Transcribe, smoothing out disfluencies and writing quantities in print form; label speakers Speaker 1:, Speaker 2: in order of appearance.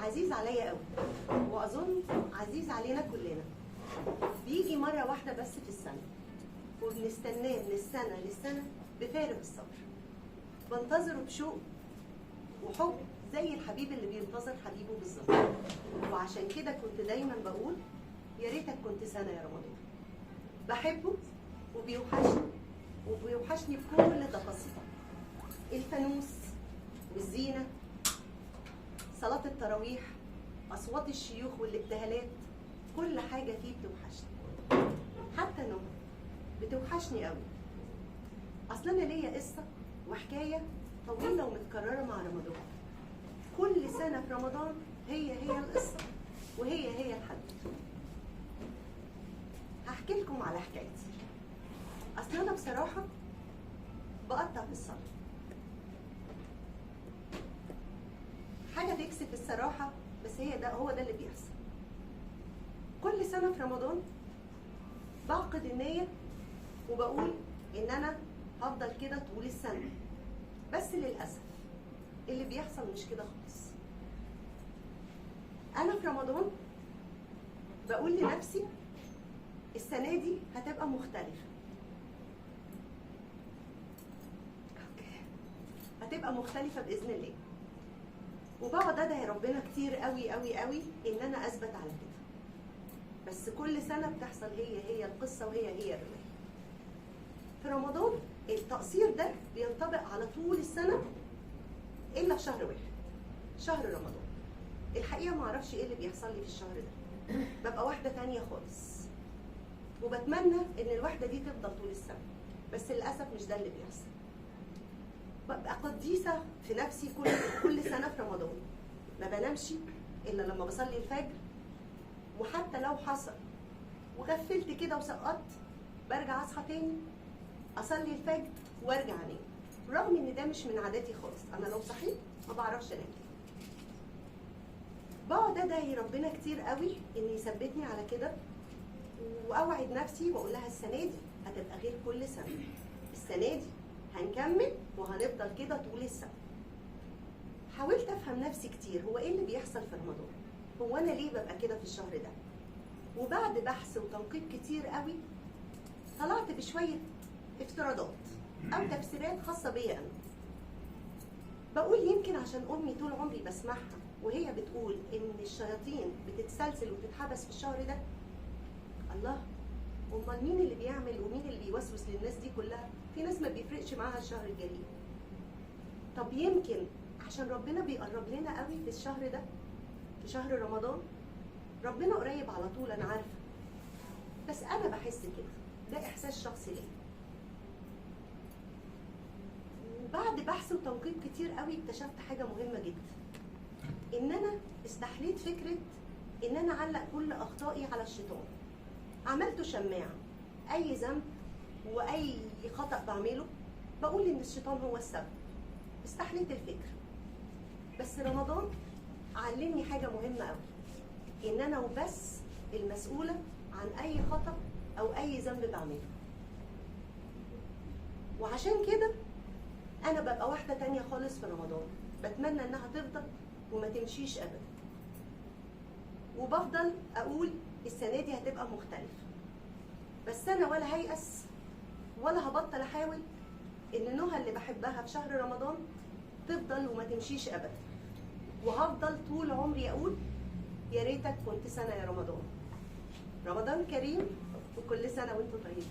Speaker 1: عزيز عليا قوي، واظن عزيز علينا كلنا. بيجي مره واحده بس في السنه، وبنستناه من السنه للسنه بفارغ الصبر. بنتظره بشوق وحب زي الحبيب اللي بينتظر حبيبه بالظبط. وعشان كده كنت دايما بقول يا ريتك كنت سنه يا رمضان. بحبه وبيوحشني بكل تفاصيله. الفانوس والزينه، صلاه التراويح، اصوات الشيوخ والابتهالات، كل حاجه فيه بتوحشني. حتى نوم بتوحشني قوي. اصل انا ليا قصه وحكايه طويله ومتكرره مع رمضان. كل سنه في رمضان هي القصه وهي الحدث. هحكي لكم على حكايتي. اصل انا بصراحه بقطع في الصلاه. حاجه تكسف الصراحه، بس هو ده اللي بيحصل. كل سنه في رمضان بعقد النيه وبقول ان انا هفضل كده طول السنه، بس للاسف اللي بيحصل مش كده خالص. انا في رمضان بقول لنفسي السنه دي هتبقى مختلفه. هتبقى مختلفه باذن الله. وبقعد ادعي ربنا كتير قوي قوي قوي ان انا اثبت على كده. بس كل سنه بتحصل هي القصه وهي الروايه. في رمضان التقصير ده بينطبق على طول السنه الا في شهر واحد، شهر رمضان. الحقيقه ما اعرفش ايه اللي بيحصل لي في الشهر ده. ببقى واحده تانية خالص، وبتمنى ان الوحده دي تفضل طول السنه، بس للاسف مش ده اللي بيحصل. ببقى قديسه في نفسي كل سنه في رمضان. ما بنامش الا لما بصلي الفجر، وحتى لو حصل وغفلت كده وسقطت برجع اصحى تاني اصلي الفجر وارجع انام، رغم ان ده مش من عاداتي خالص. انا لو صحيت ما بعرفش انام. بقعد ادعي ربنا كتير قوي ان يثبتني على كده، واوعد نفسي واقول لها السنه دي هتبقى غير كل سنه. السنه دي هنكمل وهنفضل كده طول السنه. حاولت افهم نفسي كتير، هو ايه اللي بيحصل في رمضان؟ هو انا ليه ببقى كده في الشهر ده؟ وبعد بحث وتنقيب كتير قوي طلعت بشويه افتراضات او تفسيرات خاصه بيا انا. بقول يمكن عشان امي طول عمري بسمعها وهي بتقول ان الشياطين بتتسلسل وتتحبس في الشهر ده. الله، امال مين اللي بيعمل ومين اللي بيوسوس للناس دي كلها؟ في ناس ما بيفرقش معاها الشهر الجليل. طب يمكن عشان ربنا بيقرب لنا قوي في الشهر ده، في شهر رمضان. ربنا قريب على طول انا عارفه، بس انا بحس كده، ده احساس شخصي ليا. وبعد بحث وتنقيب كتير قوي اكتشفت حاجه مهمه جدا، ان انا استحليت فكره ان انا اعلق كل اخطائي على الشيطان. عملته شماعه، اي ذنب واي خطأ بعمله بقول ان الشيطان هو السبب. استحليت الفكره. بس رمضان علمني حاجه مهمه قوي، ان انا وبس المسؤوله عن اي خطأ او اي ذنب بعمله. وعشان كده انا ببقى واحده تانية خالص في رمضان، بتمنى انها تفضل وما تمشيش ابدا. وبفضل اقول السنه دي هتبقى مختلفه، بس انا ولا هيأس ولا هبطل احاول ان نهى اللي بحبها في شهر رمضان تفضل وما تمشيش ابدا. وهفضل طول عمري اقول يا ريتك كنت سنه يا رمضان. رمضان كريم وكل سنه وانتم طيبين.